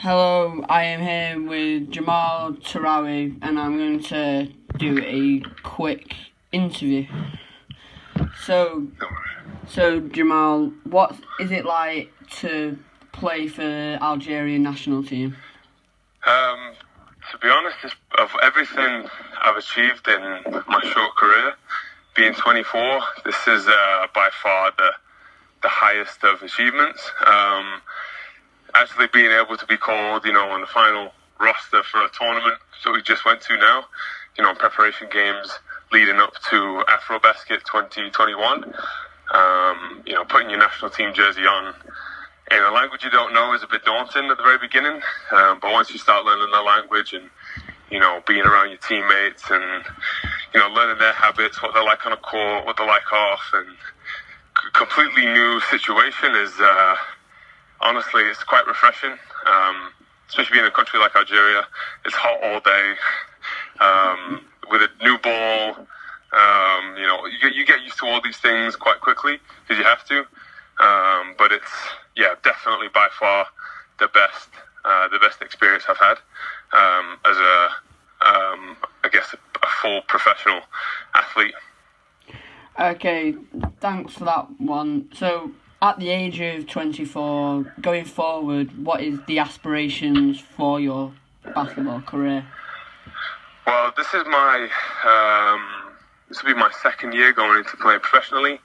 Hello, I am here with Jamal Tahraoui and I'm going to do a quick interview. So Jamal, what is it like to play for the Algerian National Team? To be honest, of everything I've achieved in my short career, being 24, this is by far the highest of achievements. Actually being able to be called, on the final roster for a tournament that we just went to now, preparation games leading up to AfroBasket 2021, putting your national team jersey on in a language you don't know is a bit daunting at the very beginning, but once you start learning the language and, being around your teammates and, learning their habits, what they're like on a court, what they're like off, and completely new situation is, honestly, it's quite refreshing, especially being in a country like Algeria. It's hot all day, with a new ball. You get used to all these things quite quickly because you have to. But it's definitely by far the best experience I've had as a full professional athlete. Okay, thanks for that one. So, at the age of 24, going forward, what is the aspirations for your basketball career? Well, this will be my second year going into playing professionally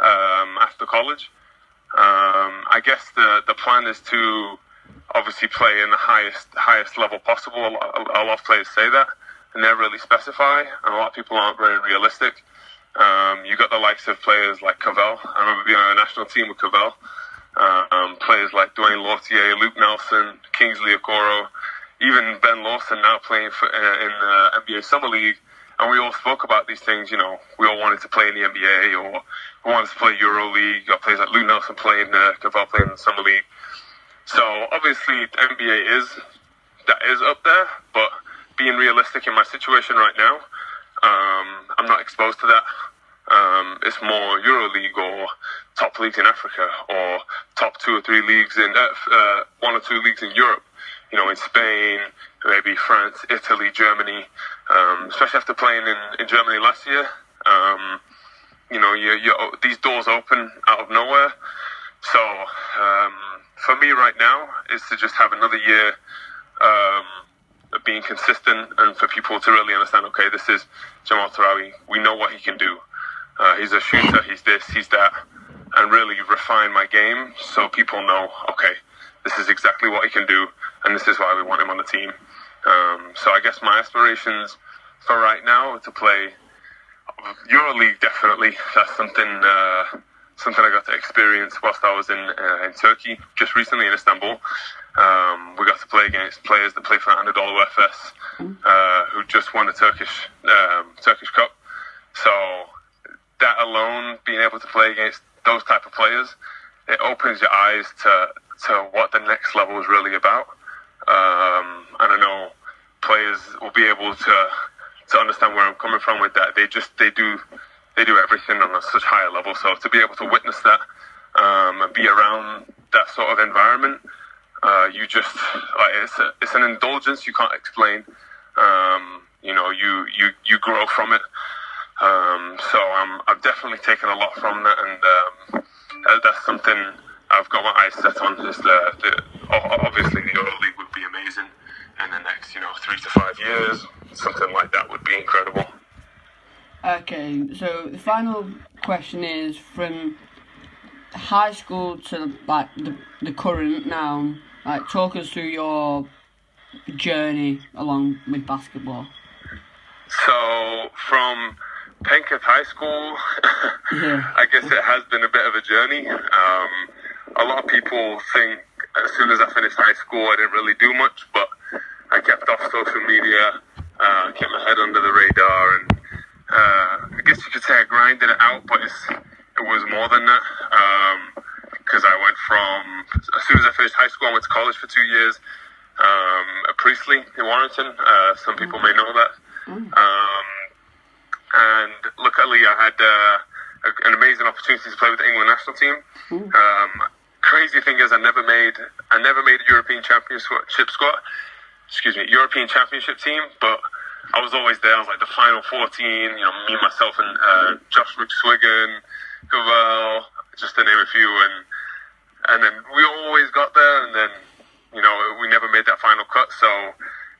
after college. I guess the plan is to obviously play in the highest level possible. A lot of players say that and never really specify, and a lot of people aren't very realistic. You got the likes of players like Cavell. I remember being on a national team with Cavell. Players like Dwayne Lautier, Luke Nelson, Kingsley Okoro, even Ben Lawson now playing in the NBA Summer League. And we all spoke about these things, we all wanted to play in the NBA or we wanted to play Euro League. You got players like Luke Nelson playing, Cavell playing in the Summer League. So obviously the NBA is up there, but being realistic in my situation right now, I'm not exposed to that. It's more EuroLeague or top leagues in Africa or top 2 or 3 leagues in 1 or 2 leagues in Europe. In Spain, maybe France, Italy, Germany. Especially after playing in Germany last year, these doors open out of nowhere. So for me right now is to just have another year of being consistent and for people to really understand, okay, this is Jamal Tahraoui. We know what he can do. He's a shooter, he's this, he's that, and really refine my game so people know, okay, this is exactly what he can do, and this is why we want him on the team. So I guess my aspirations for right now are to play EuroLeague, definitely. That's something I got to experience whilst I was in Turkey just recently in Istanbul. We got to play against players that play for Anadolu Efes, who just won the Turkish Cup. So that alone, being able to play against those type of players, it opens your eyes to what the next level is really about. And I know players will be able to understand where I'm coming from with that. They do everything on a such higher level. So to be able to witness that and be around that sort of environment, it's an indulgence you can't explain. You grow from it. So I've definitely taken a lot from that, and that's something I've got my eyes set on. Is obviously the EuroLeague would be amazing in the next 3 to 5 years. Something like that would be incredible. Okay, so the final question is from high school to the current now. Talk us through your journey along with basketball. So from Penketh High School, I guess it has been a bit of a journey. A lot of people think as soon as I finished high school I didn't really do much, but I kept off social media, kept my head under the radar, and I guess you could say I grinded it out, but it was more than that. Because I went as soon as I finished high school, I went to college for 2 years at Priestley in Warrington. Some people may know that. And luckily I had an amazing opportunity to play with the England national team. crazy thing is, I never made a European Championship squad. European Championship team, but I was always there. I was like the final 14. Me, myself, and Josh McSwiggan, Gavel, just to name a few, and then we always got there, and then we never made that final cut. So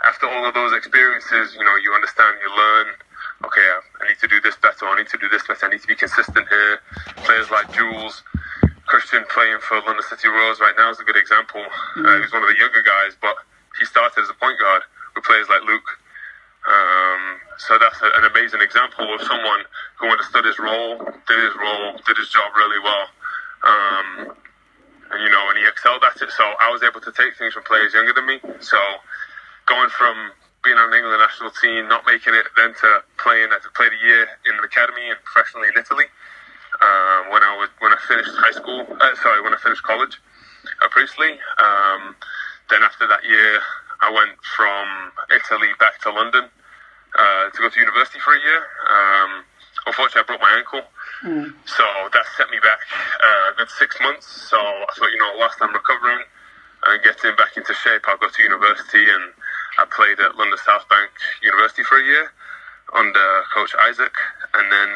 after all of those experiences, you understand, you learn. Okay, I need to do this better. I need to do this better. I need to be consistent here. Players like Jules Christian playing for London City Royals right now is a good example. He's one of the younger guys, but he started as a point guard with players like Luke. So that's an amazing example of someone who understood his role, did his job really well. And he excelled at it. So I was able to take things from players younger than me. So going from being on the England national team, not making it, then to play the year in an academy and professionally in Italy. When I finished when I finished college at Priestley. Then after that year, I went from Italy back to London to go to university for a year. Unfortunately, I broke my ankle. So that set me back a good 6 months. So I thought, whilst I'm recovering and getting back into shape, I'll go to university. And I played at London South Bank University for a year under Coach Isaac. And then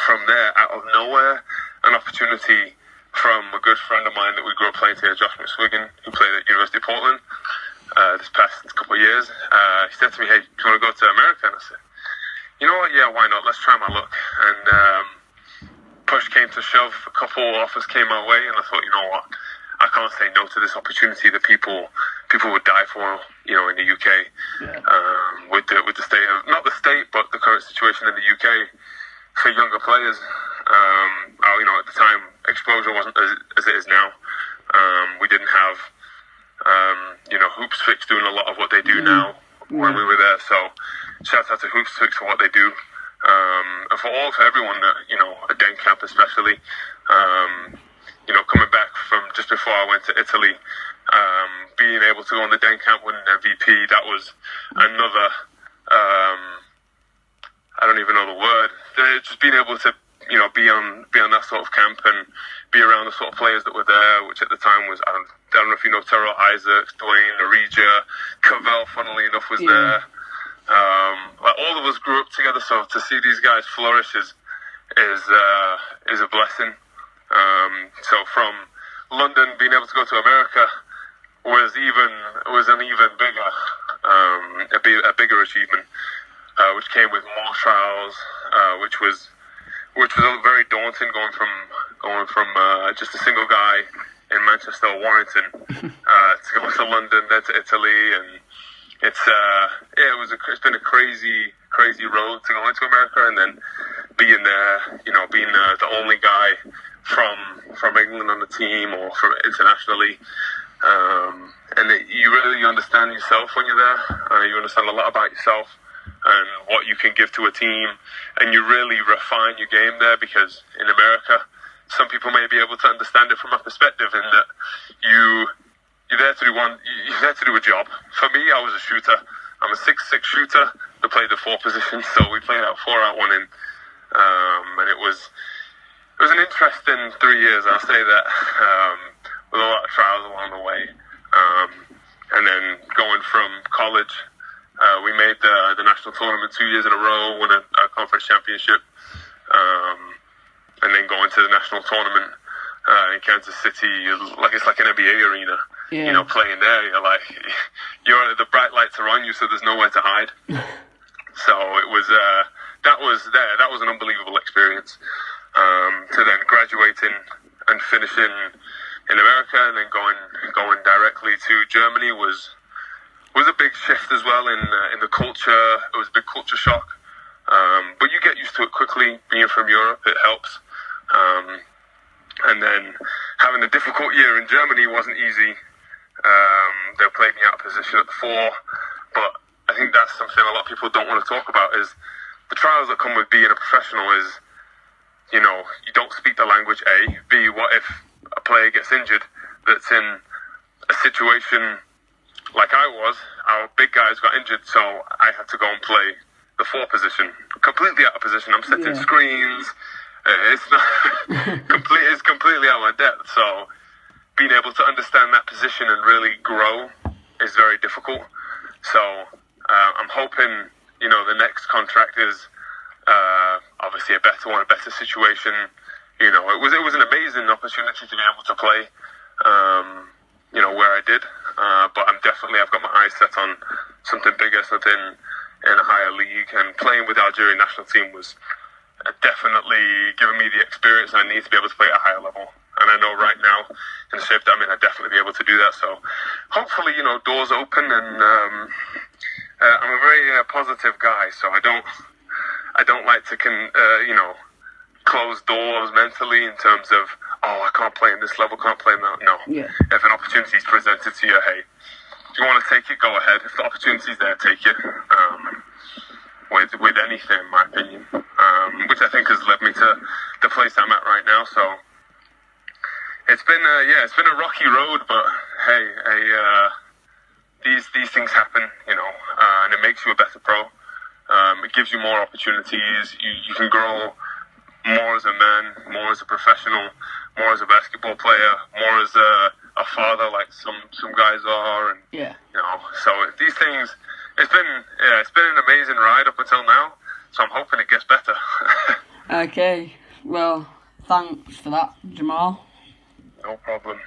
from there, out of nowhere, an opportunity from a good friend of mine that we grew up playing together, Josh McSwiggan, who played at University of Portland this past couple of years. He said to me, "Hey, do you want to go to America?" And I said, "You know what? Yeah, why not? Let's try my luck." And push came to shove. A couple offers came my way, and I thought, you know what? I can't say no to this opportunity that people would die for, in the UK, with the state of, not the state, but the current situation in the UK for younger players. At the time, exposure wasn't as it is now. We didn't have, Hoops Fix doing a lot of what they do now when we were there. So shout out to Hoops Fix for what they do. And for everyone that, at Den Camp especially, coming back from just before I went to Italy, being able to go on the Den Camp winning MVP, that was another, I don't even know the word, just being able to, be on that sort of camp and be around the sort of players that were there, which at the time was, I don't know if you know Terrell Isaacs, Dwayne, Narija, Cavell, funnily enough, was there. All of us grew up together, so to see these guys flourish is a blessing. So from London, being able to go to America was an even bigger, a bigger achievement, which came with more trials, which was very daunting, going from just a single guy in Manchester or Warrington to go to London, then to Italy, and it's been a crazy road to go into America, and then being there, being the only guy from England on the team or from internationally, and you really understand yourself when you're there. You understand a lot about yourself and what you can give to a team, and you really refine your game there, because in America, some people may be able to understand it from a perspective in that you're there to do a job. For me, I was a shooter. I'm a 6'6" shooter that played the 4 positions, so we played out 4 out, 1 in, and it was an interesting 3 years, I'll say that, with a lot of trials along the way, and then going from college, we made the national tournament 2 years in a row, won a conference championship, and then going to the national tournament in Kansas City, it's like an NBA arena. Yeah. Playing there, the bright lights are on you, so there's nowhere to hide. So it was that was an unbelievable experience. To then graduating and finishing in America, and then going directly to Germany was a big shift as well in the culture. It was a big culture shock, but you get used to it quickly. Being from Europe, it helps. And then having a difficult year in Germany wasn't easy. They played me out of position at the 4, but I think that's something a lot of people don't want to talk about, is the trials that come with being a professional is, you don't speak the language, A. B, what if a player gets injured that's in a situation like I was? Our big guys got injured, so I had to go and play the 4 position, completely out of position. I'm setting screens. It's not it's completely out of my depth. So being able to understand that position and really grow is very difficult. So I'm hoping, the next contract is obviously a better one, a better situation. It was an amazing opportunity to be able to play, where I did. But I've got my eyes set on something bigger, something in a higher league. And playing with the Algerian National Team was definitely giving me the experience I need to be able to play at a higher level. And I know right now, in the shape that I'm in, I'd definitely be able to do that. So hopefully, doors open. And I'm a very positive guy, so I don't like to close doors mentally in terms of, I can't play in this level, can't play in that. No. Yeah. If an opportunity is presented to you, hey, if you want to take it, go ahead. If the opportunity's there, take it. With anything, in my opinion, which I think has led me to the place I'm at right now. So it's been a rocky road, but hey, these things happen, and it makes you a better pro. It gives you more opportunities. You can grow more as a man, more as a professional, more as a basketball player, more as a father, like some guys are, and so these things. It's been an amazing ride up until now, so I'm hoping it gets better. Okay, well, thanks for that, Jamal. No problem.